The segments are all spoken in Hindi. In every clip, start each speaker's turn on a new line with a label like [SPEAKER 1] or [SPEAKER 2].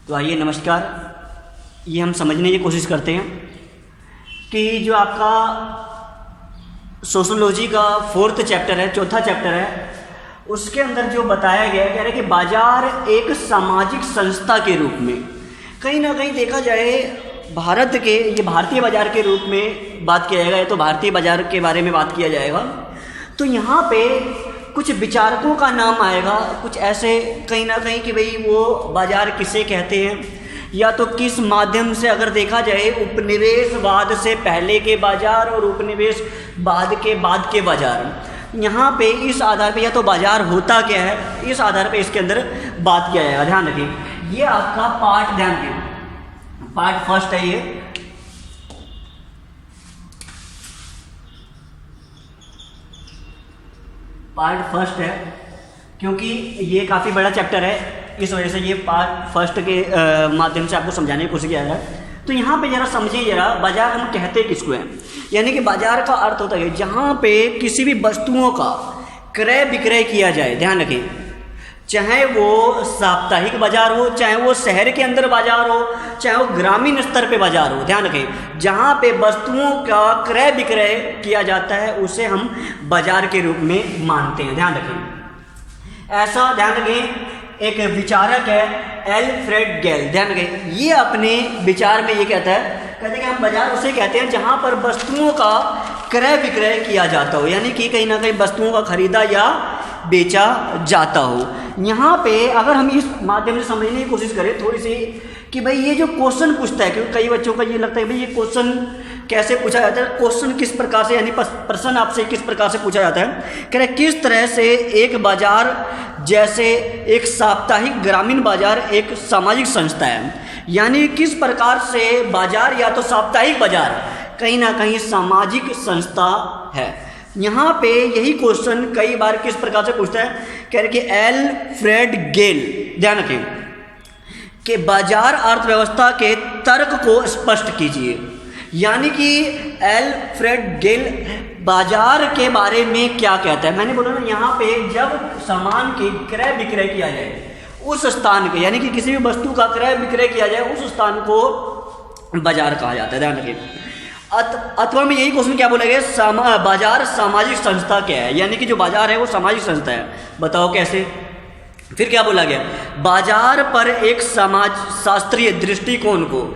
[SPEAKER 1] तो आइए नमस्कार, ये हम समझने की कोशिश करते हैं कि जो आपका सोशोलॉजी का 4th चैप्टर है, चौथा चैप्टर है, उसके अंदर जो बताया गया है, कह रहे हैं कि बाजार एक सामाजिक संस्था के रूप में कहीं ना कहीं देखा जाए भारत के, ये भारतीय बाजार के रूप में बात किया जाएगा, तो भारतीय बाजार के बारे में बात किया जाएगा। तो यहाँ पे कुछ विचारकों का नाम आएगा, कुछ ऐसे कहीं ना कहीं कि भाई वो बाजार किसे कहते हैं, या तो किस माध्यम से अगर देखा जाए उपनिवेशवाद से पहले के बाजार और उपनिवेशवाद के बाद के बाजार। यहाँ पे इस आधार पे या तो बाजार होता क्या है, इस आधार पे इसके अंदर बात किया जाएगा। ध्यान रखिए, ये आपका पार्ट, ध्यान रखिए, पार्ट फर्स्ट है ये। पार्ट फर्स्ट है क्योंकि ये काफ़ी बड़ा चैप्टर है, इस वजह से ये पार्ट फर्स्ट के माध्यम से आपको समझाने की कोशिश किया जा रहा है। तो यहाँ पे जरा समझिए, जरा बाजार हम कहते किसको हैं। यानी कि बाजार का अर्थ होता है जहाँ पे किसी भी वस्तुओं का क्रय विक्रय किया जाए। ध्यान रखें, चाहे वो साप्ताहिक बाजार हो, चाहे वो शहर के अंदर बाजार हो, चाहे वो ग्रामीण स्तर पे बाजार हो। ध्यान रखें, जहाँ पे वस्तुओं का क्रय विक्रय किया जाता है उसे हम बाजार के रूप में मानते हैं। ध्यान रखें, ऐसा ध्यान रखें, एक विचारक है एल्फ्रेड गेल। ध्यान रखें, ये अपने विचार में ये कहते हैं कि हम बाजार उसे कहते हैं जहाँ पर वस्तुओं का क्रय विक्रय किया जाता हो, यानी कि कहीं ना कहीं वस्तुओं का खरीदा या बेचा जाता हो। यहाँ पे अगर हम इस माध्यम से समझने की कोशिश करें थोड़ी सी कि भाई ये जो क्वेश्चन पूछता है, क्योंकि कई बच्चों का ये लगता है भाई ये क्वेश्चन कैसे पूछा जाता है, क्वेश्चन किस प्रकार से, यानी प्रश्न आपसे किस प्रकार से पूछा जाता है। कह रहे किस तरह से एक बाजार जैसे एक साप्ताहिक ग्रामीण बाजार एक सामाजिक संस्था है, यानी किस प्रकार से बाजार या तो साप्ताहिक बाजार कहीं ना कहीं सामाजिक संस्था है। यहाँ पे यही क्वेश्चन कई बार किस प्रकार से पूछता है, कह रहे कि एल्फ्रेड गेल, ध्यान रखें, कि बाजार अर्थव्यवस्था के तर्क को स्पष्ट कीजिए। यानी कि एल्फ्रेड गेल बाजार के बारे में क्या कहता है। मैंने बोला ना, यहाँ पे जब सामान की क्रय विक्रय किया जाए उस स्थान के, यानी कि किसी भी वस्तु का क्रय विक्रय किया जाए उस स्थान को बाजार कहा जाता है। ध्यान रखिए, अथवा में यही क्वेश्चन क्या बोला गया, बाजार सामाजिक संस्था क्या है, यानी कि जो बाजार है वो सामाजिक संस्था है। बताओ कैसे। फिर क्या बोला गया, बाजार पर एक समाज शास्त्रीय दृष्टिकोण को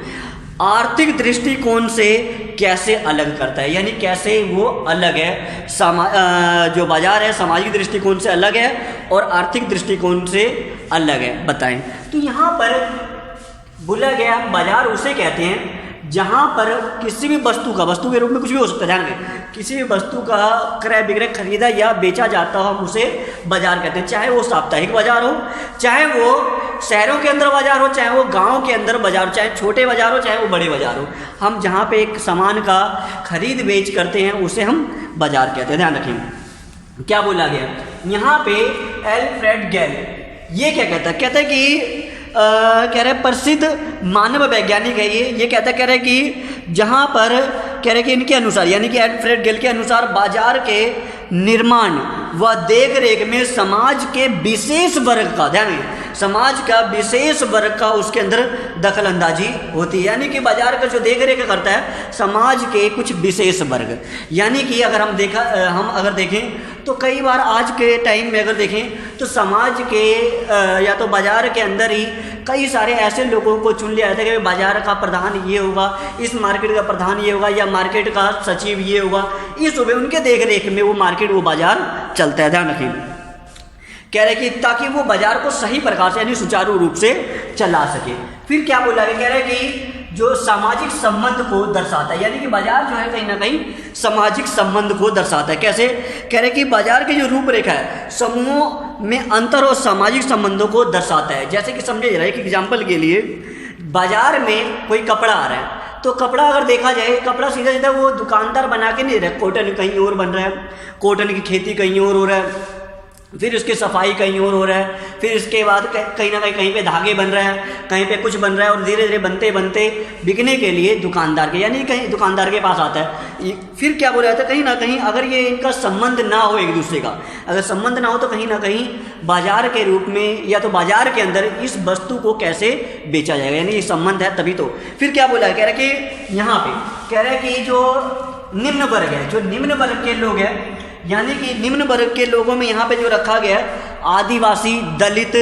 [SPEAKER 1] आर्थिक दृष्टिकोण से कैसे अलग करता है, यानी कैसे वो अलग है, जो बाजार है सामाजिक दृष्टिकोण से अलग है और आर्थिक दृष्टिकोण से अलग है, बताएं। तो यहाँ पर बोला गया बाजार उसे कहते हैं जहाँ पर किसी भी वस्तु का, वस्तु के रूप में कुछ भी हो सकता है, ध्यान रखें, किसी भी वस्तु का क्रय विक्रय खरीदा या बेचा जाता हो हम उसे बाजार कहते हैं। चाहे वो साप्ताहिक बाजार हो, चाहे वो शहरों के अंदर बाजार हो, चाहे वो गांव के अंदर बाजार हो, चाहे छोटे बाजार हो, चाहे वो बड़े बाजार हो, हम जहाँ पे एक सामान का खरीद बेच करते हैं उसे हम बाजार कहते हैं। ध्यान रखें क्या बोला गया यहाँ पे, एल्फ्रेड गेल ये क्या कहता है, कहता है कि कह रहे प्रसिद्ध मानव वैज्ञानिक है ये कहता है, कह रहे कि जहाँ पर कह रहे कि इनके अनुसार, यानी कि एल्फ्रेड गेल के अनुसार बाजार के निर्माण व देख रेख में समाज के विशेष वर्ग का, ध्यान रखें, समाज का विशेष वर्ग का उसके अंदर दखल अंदाजी होती है। यानी कि बाजार का जो देख रेख करता है समाज के कुछ विशेष वर्ग, यानी कि अगर हम अगर देखें तो कई बार आज के टाइम में अगर देखें तो समाज के या तो बाजार के अंदर ही कई सारे ऐसे लोगों को चुन लिया जाता है कि बाजार का प्रधान ये होगा, इस मार्केट का प्रधान ये होगा, या मार्केट का सचिव ये होगा, इस उनके देख रेख में वो मार्केट वो बाजार चलता है। ध्यान रखें, कह रहे कि ताकि वो बाजार को सही प्रकार से यानी सुचारू रूप से चला सके। फिर क्या बोला गया, कह रहे कि जो सामाजिक संबंध को दर्शाता है, यानी कि बाजार जो है कहीं ना कहीं सामाजिक संबंध को दर्शाता है। कैसे, कह रहे कि बाजार की जो रूपरेखा है समूहों में अंतर और सामाजिक संबंधों को दर्शाता है। जैसे कि समझे जरा, एक एग्जाम्पल के लिए, बाजार में कोई कपड़ा आ रहा है तो कपड़ा अगर देखा जाए, कपड़ा सीधा सीधा वो दुकानदार बना के नहीं रहा, कॉटन कहीं और बन रहा है, कॉटन की खेती कहीं और हो रहा है, फिर उसकी सफाई कहीं और हो रहा है, फिर इसके बाद कहीं ना कहीं पे धागे बन रहे हैं, कहीं पे कुछ बन रहा है, और धीरे धीरे बनते बनते बिकने के लिए दुकानदार के यानी कहीं दुकानदार के पास आता है। फिर क्या बोला जाता है, कहीं ना कहीं अगर ये इनका संबंध ना हो एक दूसरे का, अगर संबंध ना हो तो कहीं ना कहीं बाजार के रूप में या तो बाजार के अंदर इस वस्तु को कैसे बेचा जाएगा, यानी ये संबंध है तभी तो। फिर क्या बोला है, कह रहे कि यहाँ पे कह रहे कि जो निम्न वर्ग है, जो निम्न वर्ग के लोग हैं, यानी कि निम्न वर्ग के लोगों में यहाँ पे जो रखा गया है आदिवासी, दलित,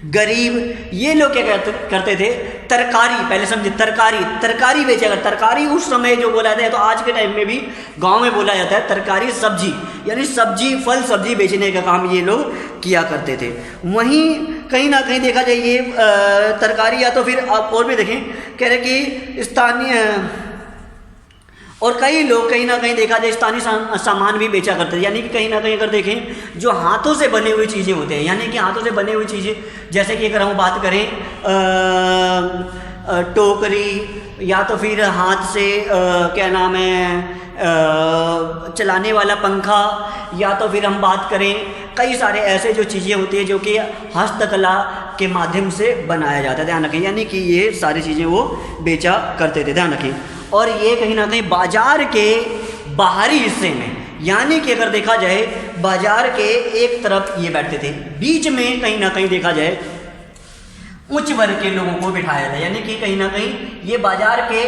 [SPEAKER 1] गरीब, ये लोग क्या करते थे, तरकारी, पहले समझे तरकारी बेचा कर। तरकारी उस समय जो बोला जाता है, तो आज के टाइम में भी गांव में बोला जाता है तरकारी, सब्जी, यानी सब्जी, फल सब्जी बेचने का काम ये लोग किया करते थे। वहीं कहीं ना कहीं देखा जाए ये तरकारी, या तो फिर आप और भी देखें, कह रहे कि स्थानीय, और कई लोग कहीं ना कहीं देखा जाए स्थानीय सामान भी बेचा करते हैं, यानी कि कहीं ना कहीं अगर देखें जो हाथों से बने हुई चीज़ें होते हैं, यानी कि हाथों से बने हुई चीज़ें, जैसे कि अगर हम बात करें टोकरी, या तो फिर हाथ से क्या नाम है चलाने वाला पंखा, या तो फिर हम बात करें कई सारे ऐसे जो चीज़ें होती हैं जो कि हस्तकला के माध्यम से बनाया जाता है, ध्यान रखें, यानी कि ये सारी चीज़ें वो बेचा करते थे, ध्यान रखें। और ये कहीं ना कहीं बाजार के बाहरी हिस्से में, यानी कि अगर देखा जाए बाजार के एक तरफ ये बैठते थे, बीच में कहीं ना कहीं देखा जाए उच्च वर्ग के लोगों को बिठाया था, यानी कि कहीं ना कहीं ये बाजार के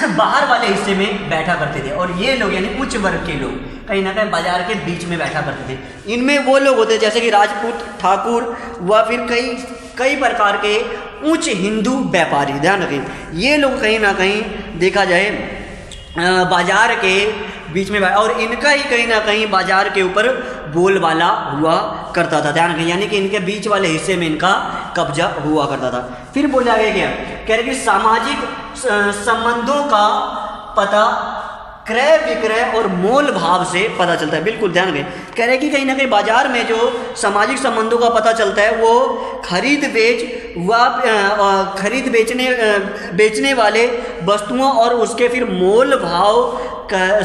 [SPEAKER 1] बाहर वाले हिस्से में बैठा करते थे, और ये लोग यानी उच्च वर्ग के लोग कहीं ना कहीं बाजार के बीच में बैठा करते थे। इनमें वो लोग होते जैसे कि राजपूत, ठाकुर, व फिर कई प्रकार के उच्च हिंदू व्यापारी, ध्यान रखें, ये लोग कहीं ना कहीं देखा जाए बाजार के बीच में, और इनका ही कहीं ना कहीं बाजार के ऊपर बोलबाला हुआ करता था, ध्यान रखें, यानी कि इनके बीच वाले हिस्से में इनका कब्जा हुआ करता था। फिर बोला गया कह रहे कि सामाजिक संबंधों का पता क्रय विक्रय और मोल भाव से पता चलता है, बिल्कुल ध्यान रखें, कह रहे कि कहीं ना कहीं बाजार में जो सामाजिक संबंधों का पता चलता है वो खरीद बेचने वाले वस्तुओं और उसके फिर मोल भाव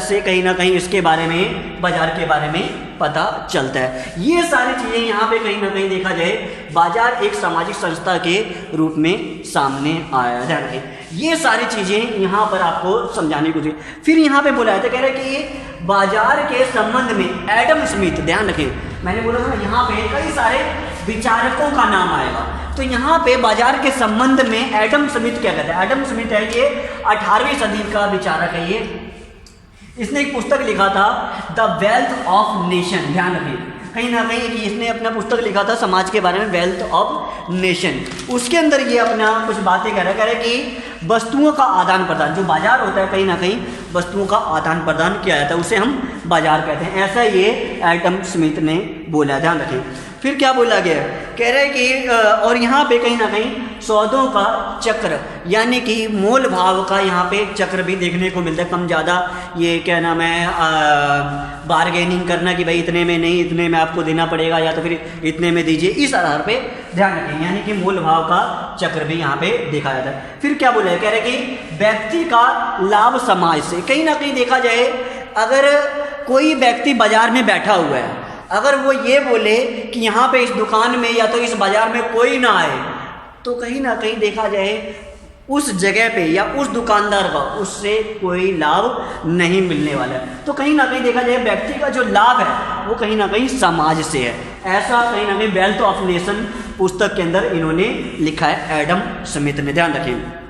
[SPEAKER 1] से कहीं ना कहीं इसके बारे में, बाजार के बारे में पता चलता है। ये सारी चीज़ें यहाँ पे कहीं ना कहीं देखा जाए बाजार एक सामाजिक संस्था के रूप में सामने आया है, ध्यान रखें, ये सारी चीज़ें यहाँ पर आपको समझाने को थी। फिर यहाँ पे बोला है, कह रहे कि बाजार के संबंध में एडम स्मिथ, ध्यान रखें, मैंने बोला ना यहाँ पे कई सारे विचारकों का नाम आएगा, तो यहाँ पे बाजार के संबंध में एडम स्मिथ क्या कहते हैं। एडम स्मिथ है ये 18वीं सदी का विचारक है, ये इसने एक पुस्तक लिखा था द वेल्थ ऑफ नेशन, ध्यान रखिए, कहीं ना कहीं कि इसने अपना पुस्तक लिखा था समाज के बारे में, वेल्थ ऑफ नेशन। उसके अंदर ये अपना कुछ बातें कह रहा है कि वस्तुओं का आदान प्रदान, जो बाजार होता है कहीं ना कहीं वस्तुओं का आदान प्रदान किया जाता है, उसे हम बाजार कहते हैं, ऐसा ये एडम स्मिथ ने बोला, ध्यान रखें। फिर क्या बोला गया, कह रहे हैं कि और यहाँ पे कहीं ना कहीं सौदों का चक्र, यानी कि मोल भाव का यहाँ पे चक्र भी देखने को मिलता है, कम ज़्यादा ये क्या नाम है बारगेनिंग करना कि भाई इतने में नहीं, इतने में आपको देना पड़ेगा, या तो फिर इतने में दीजिए, इस आधार पे ध्यान रखें, यानी कि मोल भाव का चक्र भी यहाँ पे देखा जाता है। फिर क्या बोला है, कह रहे कि व्यक्ति का लाभ समाज से, कहीं ना कहीं देखा जाए अगर कोई व्यक्ति बाजार में बैठा हुआ है, अगर वो ये बोले कि यहाँ पे इस दुकान में या तो इस बाजार में कोई ना आए, तो कहीं ना कहीं देखा जाए उस जगह पे या उस दुकानदार का उससे कोई लाभ नहीं मिलने वाला है। तो कहीं ना कहीं देखा जाए व्यक्ति का जो लाभ है वो कहीं ना कहीं समाज से है, ऐसा कहीं ना कहीं वेल्थ ऑफ नेशन पुस्तक के अंदर इन्होंने लिखा है एडम स्मिथ ने, ध्यान रखें।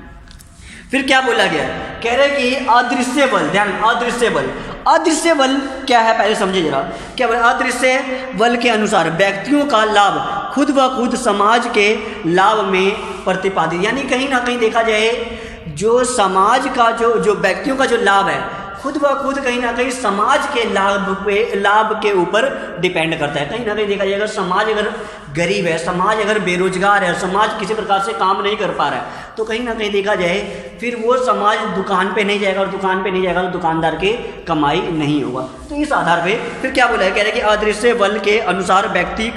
[SPEAKER 1] फिर क्या बोला गया, कह रहे कि अदृश्य बल, ध्यान, अदृश्य बल, अदृश्य बल क्या है पहले समझे जरा, क्या बोला, अदृश्य बल के अनुसार व्यक्तियों का लाभ खुद ब खुद समाज के लाभ में प्रतिपादित, यानी कहीं ना कहीं देखा जाए जो समाज का जो व्यक्तियों का जो लाभ है खुद ब खुद कहीं ना कहीं समाज के लाभ के ऊपर डिपेंड करता है। कहीं ना कहीं देखा जाए अगर समाज अगर गरीब है, समाज अगर बेरोजगार है, समाज किसी प्रकार से काम नहीं कर पा रहा है, तो कहीं ना कहीं देखा जाए फिर वो समाज दुकान पे नहीं जाएगा, और दुकान पे नहीं जाएगा तो दुकानदार के कमाई नहीं होगा। तो इस आधार पे फिर क्या बोला है, कह रहे कि अदृश्य बल के अनुसार व्यक्ति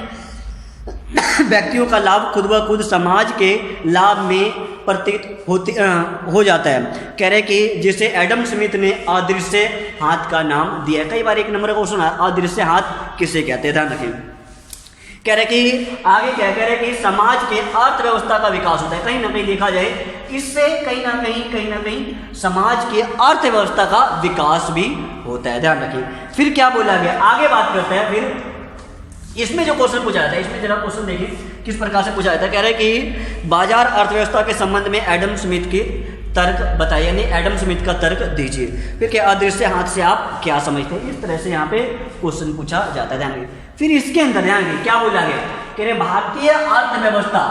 [SPEAKER 1] व्यक्तियों का लाभ खुद ब खुद समाज के लाभ में प्रतीत हो जाता है। कह रहे कि जिसे एडम स्मिथ ने अदृश्य हाथ का नाम दिया है। कई बार एक नंबर का क्वेश्चन है, अदृश्य हाथ किसे कहते हैं, ध्यान रखें। कह रहे कि आगे क्या कह रहे कि समाज के अर्थव्यवस्था का विकास होता है। कहीं ना कहीं देखा जाए इससे कहीं ना कहीं समाज के अर्थव्यवस्था का विकास भी होता है, ध्यान रखिए। फिर क्या बोला गया, आगे बात करते हैं। फिर इसमें जो क्वेश्चन पूछा जाता है, इसमें जरा क्वेश्चन देखिए किस प्रकार से पूछा जाता है। कह रहे कि बाजार अर्थव्यवस्था के संबंध में एडम स्मिथ के तर्क बताइए, यानी एडम स्मिथ का तर्क दीजिए। फिर क्या अदृश्य हाथ से आप क्या समझते हैं, इस तरह से यहाँ पे क्वेश्चन पूछा जाता है, ध्यान रखिए। फिर इसके अंदर ध्यान रखिए क्या बोला गया, कह रहे भारतीय अर्थव्यवस्था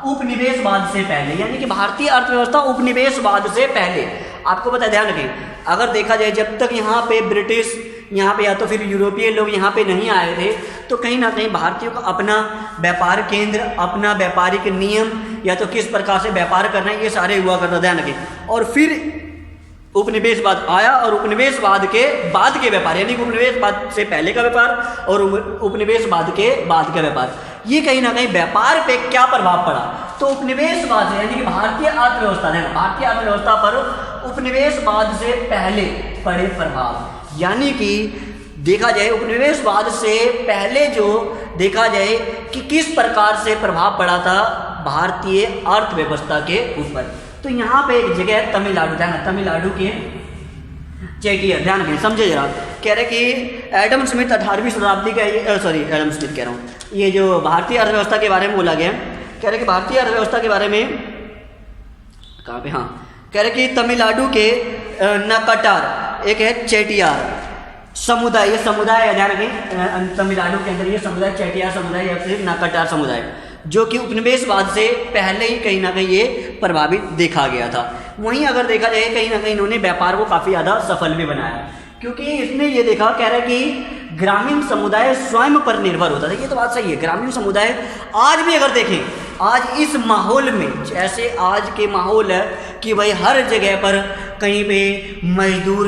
[SPEAKER 1] उपनिवेशवाद से पहले, यानी कि भारतीय अर्थव्यवस्था उपनिवेशवाद से पहले। आपको पता है, ध्यान रखें, अगर देखा जाए जब तक यहाँ पे ब्रिटिश यहाँ पे या तो फिर यूरोपीय लोग यहाँ पे नहीं आए थे, तो कहीं ना कहीं भारतीयों का अपना व्यापार केंद्र, अपना व्यापारिक नियम, या तो किस प्रकार से व्यापार करना है, ये सारे हुआ करता, ध्यान रखें। और फिर उपनिवेशवाद आया, और उपनिवेशवाद के बाद के व्यापार, यानी कि उपनिवेशवाद से पहले का व्यापार और उपनिवेशवाद के बाद का व्यापार, ये कहीं ना कहीं व्यापार पे क्या प्रभाव पड़ा, तो उपनिवेशवाद से, यानी कि भारतीय अर्थव्यवस्था है, भारतीय अर्थव्यवस्था पर उपनिवेशवाद से पहले पड़े प्रभाव, यानी कि देखा जाए उपनिवेशवाद से पहले जो देखा जाए कि किस प्रकार से प्रभाव पड़ा था भारतीय अर्थव्यवस्था के ऊपर। तो यहाँ पे एक जगह है तमिलनाडु, ध्यान, तमिलनाडु के चेटियर, ध्यान रखें, समझे जरा। कह रहे कि एडम स्मिथ 18वीं शताब्दी का, एडम स्मिथ कह रहा हूँ, ये जो भारतीय अर्थव्यवस्था के बारे में बोला गया, कह रहे कि भारतीय अर्थव्यवस्था के बारे में कहाँ पे, हाँ, कह रहे कि तमिलनाडु के नकटार एक है चेटियार समुदाय, ये समुदाय है, ध्यान रखें, तमिलनाडु के अंदर ये समुदाय चेटियार समुदाय या फिर नकटार समुदाय, जो कि उपनिवेशवाद से पहले ही कहीं ना कहीं ये प्रभावित देखा गया था। वहीं अगर देखा जाए कहीं ना कहीं इन्होंने व्यापार को काफ़ी ज़्यादा सफल भी बनाया, क्योंकि इसने ये देखा, कह रहा है कि ग्रामीण समुदाय स्वयं पर निर्भर होता था। ये तो बात सही है, ग्रामीण समुदाय आज भी अगर देखें, आज इस माहौल में, जैसे आज के माहौल है कि भाई हर जगह पर कहीं पे मजदूर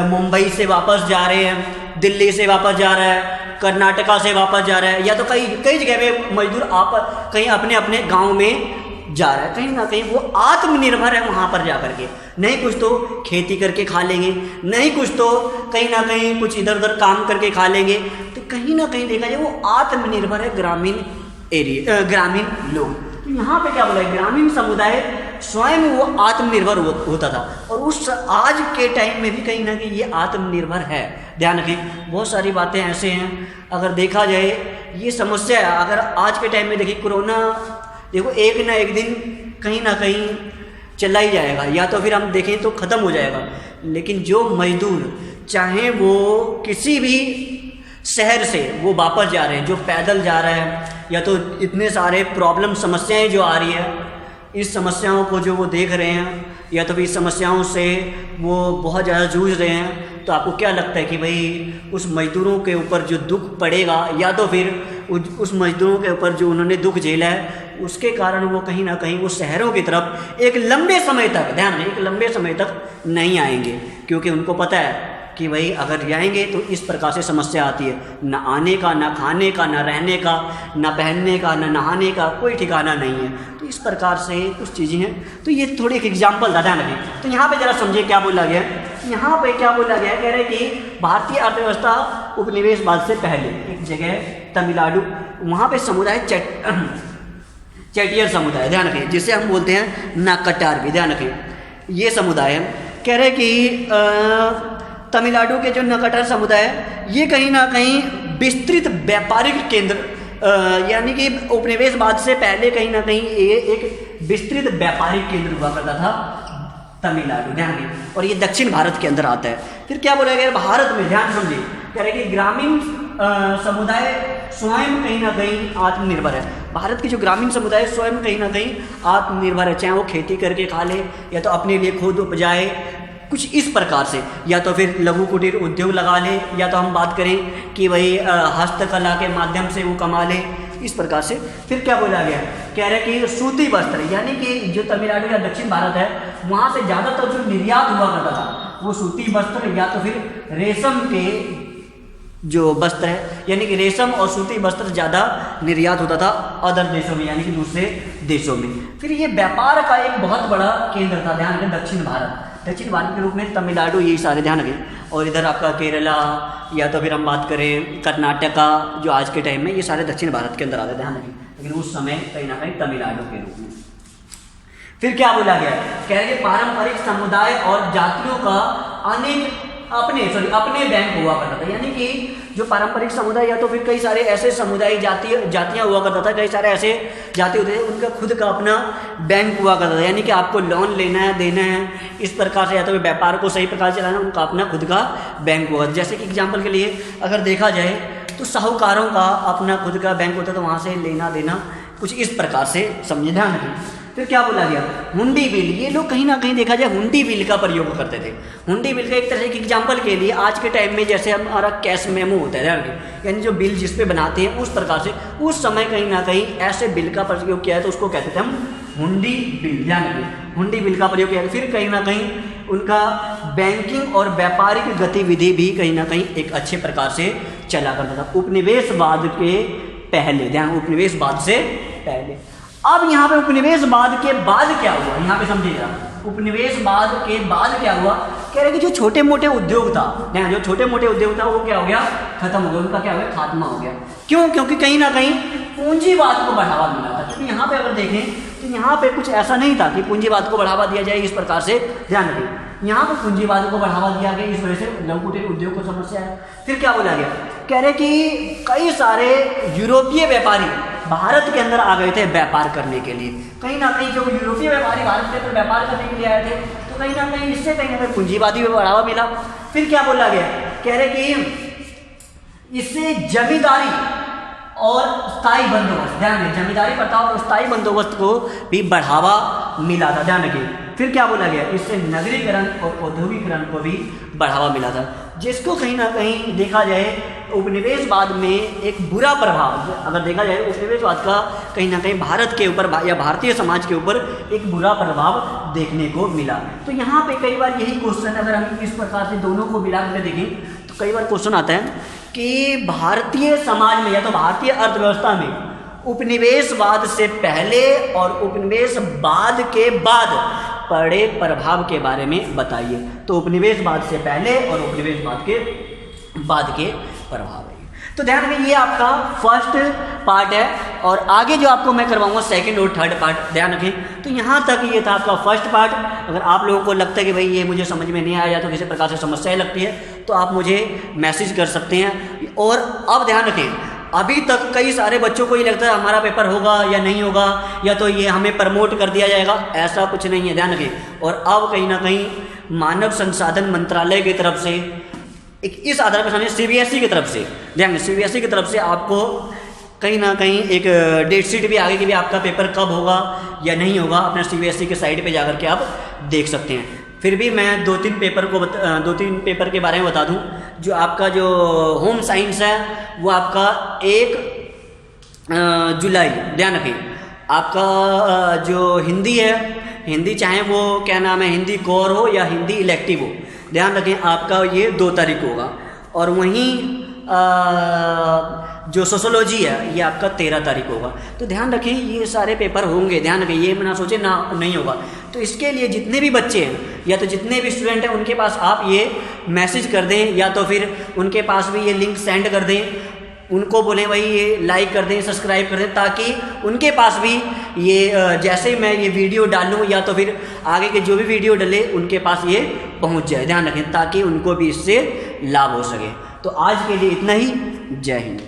[SPEAKER 1] मुंबई से वापस जा रहे हैं, दिल्ली से वापस जा रहा है, कर्नाटका से वापस जा रहा है, या तो कई जगह पे मजदूर आप कहीं अपने अपने गांव में जा रहा है, कहीं ना कहीं वो आत्मनिर्भर है वहाँ पर जा करके, नहीं कुछ तो खेती करके खा लेंगे, नहीं कुछ तो कहीं ना कहीं कुछ इधर उधर काम करके खा लेंगे, तो कहीं ना कहीं देखा जाए वो आत्मनिर्भर है ग्रामीण एरिया, ग्रामीण लोग। तो यहाँ पे क्या बोला है, ग्रामीण समुदाय स्वयं वो आत्मनिर्भर होता था, और उस आज के टाइम में भी कहीं ना कहीं ये आत्मनिर्भर है, ध्यान रखें। बहुत सारी बातें ऐसे हैं, अगर देखा जाए ये समस्या है, अगर आज के टाइम में देखिए कोरोना, देखो एक ना एक दिन कहीं ना कहीं चला ही जाएगा, या तो फिर हम देखें तो ख़त्म हो जाएगा, लेकिन जो मजदूर चाहे वो किसी भी शहर से वो वापस जा रहे हैं, जो पैदल जा रहे हैं, या तो इतने सारे प्रॉब्लम समस्याएं जो आ रही है, इस समस्याओं को जो वो देख रहे हैं, या तो फिर इस समस्याओं से वो बहुत ज़्यादा जूझ रहे हैं, तो आपको क्या लगता है कि भाई उस मजदूरों के ऊपर जो दुख पड़ेगा, या तो फिर उस मजदूरों के ऊपर जो उन्होंने दुख झेला है, उसके कारण वो कहीं ना कहीं वो शहरों की तरफ एक लंबे समय तक, ध्यान रखें, एक लंबे समय तक नहीं आएंगे, क्योंकि उनको पता है कि भाई अगर जाएंगे तो इस प्रकार से समस्या आती है, ना आने का, ना खाने का, ना रहने का, ना पहनने का, ना नहाने का कोई ठिकाना नहीं है। तो इस प्रकार से कुछ चीज़ें हैं। तो ये थोड़ी एक एग्जाम्पल था, ध्यान रखें। तो यहाँ पे जरा समझिए क्या बोला गया, यहाँ पे क्या बोला गया, कह रहे कि भारतीय अर्थव्यवस्था उपनिवेशवाद से पहले एक जगह तमिलनाडु, वहाँ पे समुदाय चेटियर समुदाय, ध्यान रखें, जिसे हम बोलते हैं नाकटार भी, ध्यान रखें, ये समुदाय है। कह रहे कि तमिलनाडु के जो नकटार समुदाय है, ये कहीं ना कहीं विस्तृत व्यापारिक केंद्र, यानी कि उपनिवेशवाद से पहले कहीं ना कहीं ये एक विस्तृत व्यापारिक केंद्र हुआ करता था तमिलनाडु, ध्यान दें, और ये दक्षिण भारत के अंदर आता है। फिर क्या बोला गया, भारत में, ध्यान समझिए, कह रहे कि ग्रामीण समुदाय स्वयं कहीं ना कहीं आत्मनिर्भर है। भारत के जो ग्रामीण समुदाय स्वयं कहीं ना कहीं आत्मनिर्भर है, चाहे वो खेती करके खा ले, या तो अपने लिए खुद उपजाए, कुछ इस प्रकार से, या तो फिर लघु कुटीर उद्योग लगा ले, या तो हम बात करें कि भाई हस्तकला के माध्यम से वो कमा ले, इस प्रकार से। फिर क्या बोला गया, कह रहे कि सूती वस्त्र, यानी कि जो तमिलनाडु या दक्षिण भारत है, वहाँ से ज़्यादातर जो निर्यात हुआ करता था वो सूती वस्त्र, या तो फिर रेशम के जो वस्त्र है, यानी कि रेशम और सूती वस्त्र ज़्यादा निर्यात होता था अदर देशों में, यानी कि दूसरे देशों में। फिर ये व्यापार का एक बहुत बड़ा केंद्र था, ध्यान रखें, दक्षिण भारत के रूप में तमिलनाडु, यही सारे ध्यान रखें। और इधर आपका केरला, या तो फिर हम बात करें कर्नाटका, जो आज के टाइम में ये सारे दक्षिण भारत के अंदर आते, ध्यान रखें, लेकिन उस समय कहीं ना कहीं तमिलनाडु के रूप में। फिर क्या बोला गया, कह रहे कि पारंपरिक समुदाय और जातियों का अपने बैंक हुआ करता था, यानी कि जो पारंपरिक समुदाय या तो फिर कई सारे ऐसे समुदाय जातियाँ हुआ करता था, कई सारे ऐसे जाति होते थे, उनका खुद का अपना बैंक हुआ करता था, यानी कि आपको लोन लेना है, देना है, इस प्रकार से, या तो फिर व्यापार को सही प्रकार से चलाना, उनका अपना खुद का बैंक हुआ। जैसे कि एग्जाम्पल के लिए अगर देखा जाए तो साहूकारों का अपना खुद का बैंक होता था, वहाँ से लेना देना कुछ इस प्रकार से समझे, ध्यान रखें। फिर क्या बोला गया, हुंडी बिल, ये लोग कहीं ना कहीं देखा जाए हुंडी बिल का प्रयोग करते थे। हुंडी बिल का एक तरह के एग्जाम्पल के लिए आज के टाइम में जैसे हमारा कैश मेमो होता है, यानी जो बिल जिस पे बनाते हैं, उस प्रकार से उस समय कहीं ना कहीं ऐसे बिल का प्रयोग किया है, तो उसको कहते थे हम हुंडी बिल, यानी हुंडी बिल का प्रयोग किया। फिर कहीं ना कहीं उनका बैंकिंग और व्यापारिक गतिविधि भी कहीं ना कहीं एक अच्छे प्रकार से चला करता था उपनिवेशवाद के पहले, ध्यान, उपनिवेशवाद से पहले। अब यहाँ पे उपनिवेशवाद के बाद क्या हुआ, यहाँ पे समझिएगा, उपनिवेशवाद के बाद क्या हुआ, कह रहे कि जो छोटे मोटे उद्योग था, जो छोटे मोटे उद्योग था, वो क्या हो गया, खत्म हो गया, उनका क्या हो गया, खात्मा हो गया। क्यों, क्योंकि कहीं ना कहीं पूंजीवाद को बढ़ावा मिला था। क्योंकि यहाँ पे अगर देखें तो यहाँ पे कुछ ऐसा नहीं था कि पूंजीवाद को बढ़ावा दिया जाए इस प्रकार से, ध्यान रखें, यहाँ पे पूंजीवाद को बढ़ावा दिया गया, इस वजह से लघु कुटीर उद्योग को समस्या है। फिर क्या बोला गया, कह रहे कि कई सारे यूरोपीय व्यापारी भारत के अंदर आ गए थे व्यापार करने के लिए। कहीं ना कहीं जो यूरोपीय व्यापारी भारत के अंदर व्यापार करने के लिए आए थे, तो कहीं ना कहीं इससे कहीं ना कहीं पूंजीवादी में बढ़ावा मिला। फिर क्या बोला गया, कह रहे कि इससे जमींदारी और स्थायी बंदोबस्त, ध्यान दें, जमींदारी प्रथा और स्थायी बंदोबस्त को भी बढ़ावा मिला था, ध्यान रखिए। फिर क्या बोला गया, इससे नगरीकरण और औद्योगिकरण को भी बढ़ावा मिला था, जिसको कहीं ना कहीं देखा जाए उपनिवेशवाद में एक बुरा प्रभाव, अगर देखा जाए उपनिवेशवाद का कहीं ना कहीं भारत के ऊपर या भारतीय समाज के ऊपर एक बुरा प्रभाव देखने को मिला। तो यहाँ पे कई बार यही क्वेश्चन, अगर हम इस प्रकार से दोनों को मिला कर देखें तो कई बार क्वेश्चन आता है कि भारतीय समाज में या तो भारतीय अर्थव्यवस्था में उपनिवेशवाद से पहले और उपनिवेशवाद के बाद पड़े प्रभाव के बारे में बताइए। तो उपनिवेशवाद से पहले और उपनिवेशवाद के बाद के प्रभाव है। तो ध्यान में ये आपका फर्स्ट पार्ट है, और आगे जो आपको मैं करवाऊंगा सेकंड और थर्ड पार्ट, ध्यान रखें। तो यहाँ तक ये था आपका फर्स्ट पार्ट। अगर आप लोगों को लगता है कि भाई ये मुझे समझ में नहीं आया, तो किसी प्रकार से समस्याएं लगती है, तो आप मुझे मैसेज कर सकते हैं। और अब ध्यान रखें, अभी तक कई सारे बच्चों को ये लगता है हमारा पेपर होगा या नहीं होगा, या तो ये हमें प्रमोट कर दिया जाएगा, ऐसा कुछ नहीं है, ध्यान रखें। और अब कहीं ना कहीं मानव संसाधन मंत्रालय की तरफ से एक इस आधार पर समझिए, CBSE की तरफ से, ध्यान, CBSE की तरफ से आपको कहीं ना कहीं एक डेट शीट भी आ गई कि भी आपका पेपर कब होगा या नहीं होगा। अपने CBSE के साइट पे जाकर के आप देख सकते हैं। फिर भी मैं दो तीन पेपर के बारे में बता दूं। जो आपका जो होम साइंस है वो आपका 1 जुलाई, ध्यान रखें। आपका जो हिंदी है, हिंदी चाहे वो क्या नाम है, हिंदी कोर हो या हिंदी इलेक्टिव हो, ध्यान रखें आपका ये 2 तारीख को होगा। और वहीं जो सोशोलॉजी है ये आपका 13 तारीख को होगा। तो ध्यान रखें ये सारे पेपर होंगे, ध्यान रखें, ये ना सोचें ना नहीं होगा। तो इसके लिए जितने भी बच्चे हैं या तो जितने भी स्टूडेंट हैं उनके पास आप ये मैसेज कर दें, या तो फिर उनके पास भी ये लिंक सेंड कर दें, उनको बोलें भाई ये लाइक कर दें, सब्सक्राइब कर दें, ताकि उनके पास भी ये जैसे ही मैं ये वीडियो डालूँ या तो फिर आगे के जो भी वीडियो डले उनके पास ये पहुंच जाए, ध्यान रखें, ताकि उनको भी इससे लाभ हो सके। तो आज के लिए इतना ही, जय हिंद।